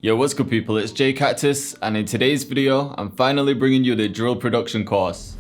Yo, what's good people, it's Cactus, and in today's video, I'm finally bringing you the drill production course.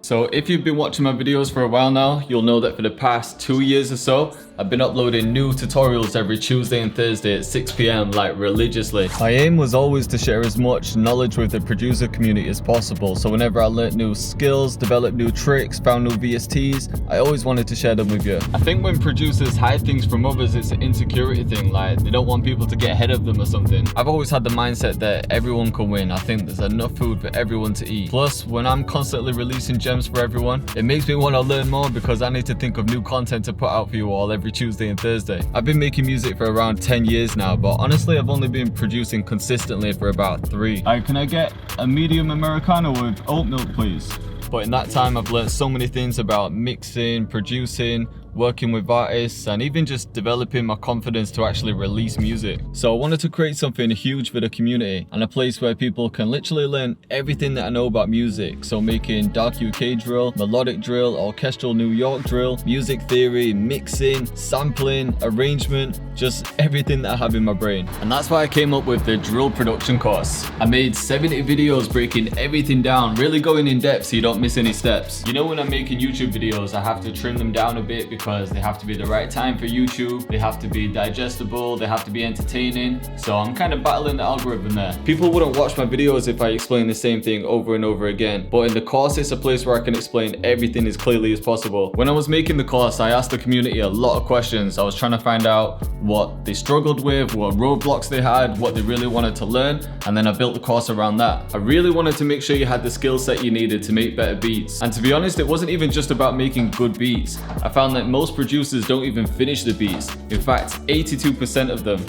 So if you've been watching my videos for a while now, you'll know that for the past 2 years or so, I've been uploading new tutorials every Tuesday and Thursday at 6 PM like religiously. My aim was always to share as much knowledge with the producer community as possible, so whenever I learnt new skills, developed new tricks, found new VSTs, I always wanted to share them with you. I think when producers hide things from others, it's an insecurity thing, like they don't want people to get ahead of them or something. I've always had the mindset that everyone can win. I think there's enough food for everyone to eat. Plus, when I'm constantly releasing gems for everyone, it makes me want to learn more because I need to think of new content to put out for you all every Tuesday and Thursday. I've been making music for around 10 years now, but honestly I've only been producing consistently for about 3. Can I get a medium Americano with oat milk please? But in that time I've learned so many things about mixing, producing, working with artists, and even just developing my confidence to actually release music. So I wanted to create something huge for the community and a place where people can literally learn everything that I know about music. So making dark UK drill, melodic drill, orchestral New York drill, music theory, mixing, sampling, arrangement, just everything that I have in my brain. And that's why I came up with the drill production course. I made 70 videos breaking everything down, really going in depth so you don't miss any steps. You know, when I'm making YouTube videos, I have to trim them down a bit because they have to be the right time for YouTube, they have to be digestible, they have to be entertaining. So I'm kind of battling the algorithm there. People wouldn't watch my videos if I explain the same thing over and over again. But in the course, it's a place where I can explain everything as clearly as possible. When I was making the course, I asked the community a lot of questions. I was trying to find out what they struggled with, what roadblocks they had, what they really wanted to learn, and then I built the course around that. I really wanted to make sure you had the skill set you needed to make better beats. And to be honest, it wasn't even just about making good beats. I found that most producers don't even finish the beats. In fact, 82% of them.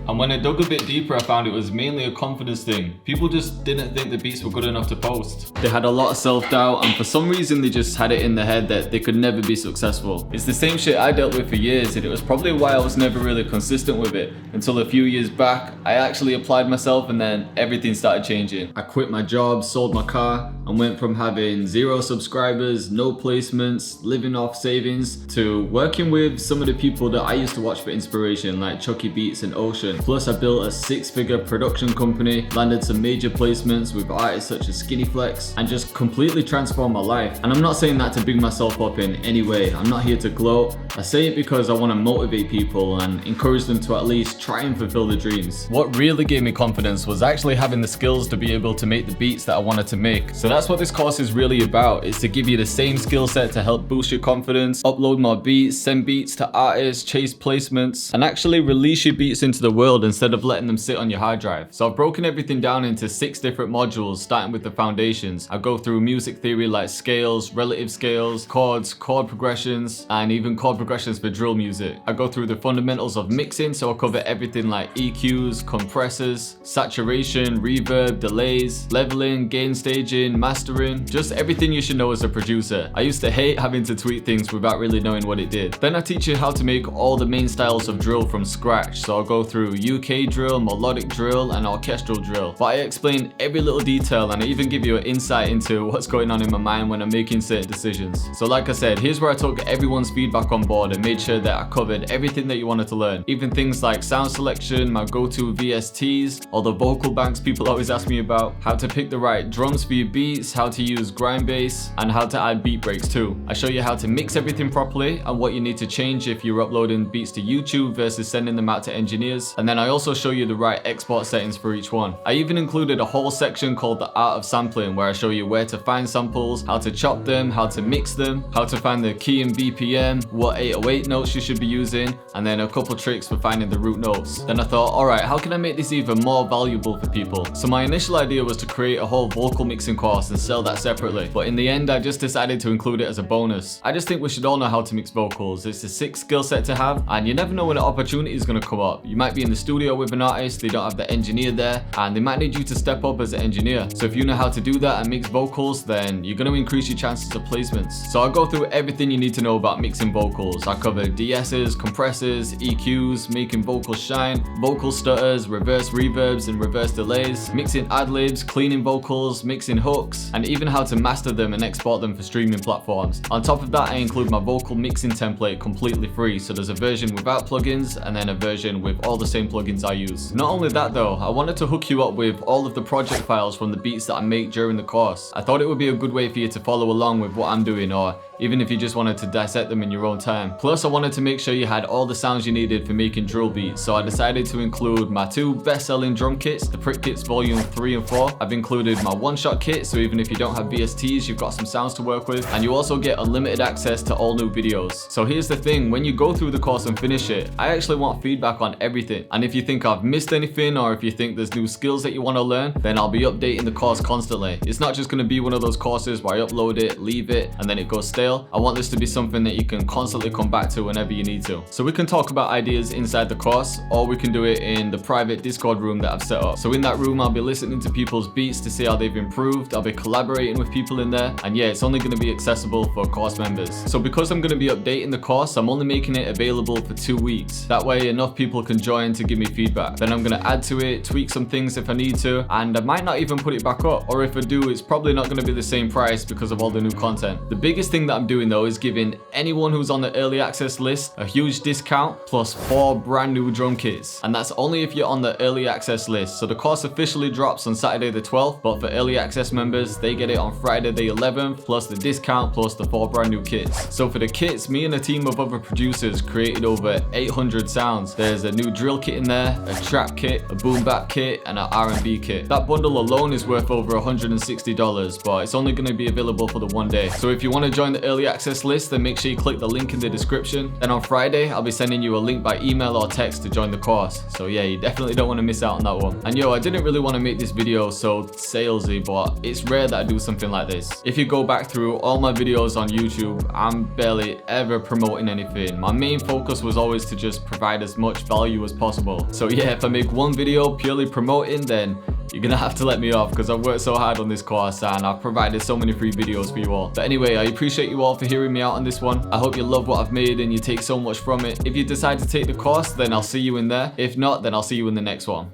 And when I dug a bit deeper, I found it was mainly a confidence thing. People just didn't think the beats were good enough to post. They had a lot of self-doubt, and for some reason they just had it in their head that they could never be successful. It's the same shit I dealt with for years, and it was probably why I was never really consistent with it. Until a few years back, I actually applied myself and then everything started changing. I quit my job, sold my car, and went from having 0 subscribers, no placements, living off savings, to working with some of the people that I used to watch for inspiration, like Chucky Beats and Ocean. Plus, I built a 6-figure production company, landed some major placements with artists such as Skinny Flex, and just completely transformed my life. And I'm not saying that to big myself up in any way. I'm not here to gloat. I say it because I want to motivate people and encourage them to at least try and fulfill their dreams. What really gave me confidence was actually having the skills to be able to make the beats that I wanted to make. So that's what this course is really about. It's to give you the same skill set to help boost your confidence, upload more beats, send beats to artists, chase placements, and actually release your beats into the world instead of letting them sit on your hard drive. So I've broken everything down into 6 different modules, starting with the foundations. I go through music theory like scales, relative scales, chords, chord progressions, and even chord progressions for drill music. I go through the fundamentals of mixing, so I cover everything like EQs, compressors, saturation, reverb, delays, leveling, gain staging, mastering, just everything you should know as a producer. I used to hate having to tweak things without really knowing what it did. Then I teach you how to make all the main styles of drill from scratch. So I'll go through UK drill, melodic drill, and orchestral drill. But I explain every little detail, and I even give you an insight into what's going on in my mind when I'm making certain decisions. So like I said, here's where I took everyone's feedback on board and made sure that I covered everything that you wanted to learn. Even things like sound selection, my go-to VSTs, or the vocal banks people always ask me about, how to pick the right drums for your beats, how to use grind bass, and how to add beat breaks too. I show you how to mix everything properly and what you need to change if you're uploading beats to YouTube versus sending them out to engineers. And then I also show you the right export settings for each one. I even included a whole section called the art of sampling, where I show you where to find samples, how to chop them, how to mix them, how to find the key and BPM, what 808 notes you should be using, and then a couple tricks for finding the root notes. Then I thought, alright, how can I make this even more valuable for people? So my initial idea was to create a whole vocal mixing course and sell that separately, but in the end I just decided to include it as a bonus. I just think we should all know how to mix vocals. It's a sick skill set to have, and you never know when an opportunity is going to come up. You might be in the studio with an artist, they don't have the engineer there, and they might need you to step up as an engineer. So if you know how to do that and mix vocals, then you're going to increase your chances of placements. So I'll go through everything you need to know about mixing vocals. vocals. I cover DSs, compressors, EQs, making vocals shine, vocal stutters, reverse reverbs and reverse delays, mixing ad-libs, cleaning vocals, mixing hooks, and even how to master them and export them for streaming platforms. On top of that, I include my vocal mixing template completely free, so there's a version without plugins and then a version with all the same plugins I use. Not only that though, I wanted to hook you up with all of the project files from the beats that I make during the course. I thought it would be a good way for you to follow along with what I'm doing, or even if you just wanted to dissect them in your own time. Plus, I wanted to make sure you had all the sounds you needed for making drill beats, so I decided to include my 2 best-selling drum kits, the Prick Kits Volume 3 and 4. I've included my one-shot kit, so even if you don't have VSTs, you've got some sounds to work with, and you also get unlimited access to all new videos. So here's the thing, when you go through the course and finish it, I actually want feedback on everything. And if you think I've missed anything, or if you think there's new skills that you want to learn, then I'll be updating the course constantly. It's not just going to be one of those courses where I upload it, leave it, and then it goes stale. I want this to be something that you can constantly come back to whenever you need to. So we can talk about ideas inside the course, or we can do it in the private Discord room that I've set up. So in that room, I'll be listening to people's beats to see how they've improved. I'll be collaborating with people in there, and yeah, it's only going to be accessible for course members. So because I'm going to be updating the course, I'm only making it available for 2 weeks. That way enough people can join to give me feedback. Then I'm going to add to it, tweak some things if I need to, and I might not even put it back up, or if I do, it's probably not going to be the same price because of all the new content. The biggest thing that I'm doing though is giving anyone who's on the early access list a huge discount plus 4 brand new drum kits, and that's only if you're on the early access list. So the course officially drops on Saturday the 12th, but for early access members, they get it on Friday the 11th, plus the discount plus the 4 brand new kits. So for the kits, me and a team of other producers created over 800 sounds. There's a new drill kit in there, a trap kit, a boom bap kit, and an R&B kit. That bundle alone is worth over $160, but it's only going to be available for the 1 day. So if you want to join the early access list, then make sure you click the link in the description. Then on Friday, I'll be sending you a link by email or text to join the course. So yeah, you definitely don't want to miss out on that one. And yo, I didn't really want to make this video so salesy, but it's rare that I do something like this. If you go back through all my videos on YouTube, I'm barely ever promoting anything. My main focus was always to just provide as much value as possible. So yeah, if I make one video purely promoting, then you're gonna have to let me off because I've worked so hard on this course and I've provided so many free videos for you all. But anyway, I appreciate you all for hearing me out on this one. I hope you love what I've made and you take so much from it. If you decide to take the course, then I'll see you in there. If not, then I'll see you in the next one.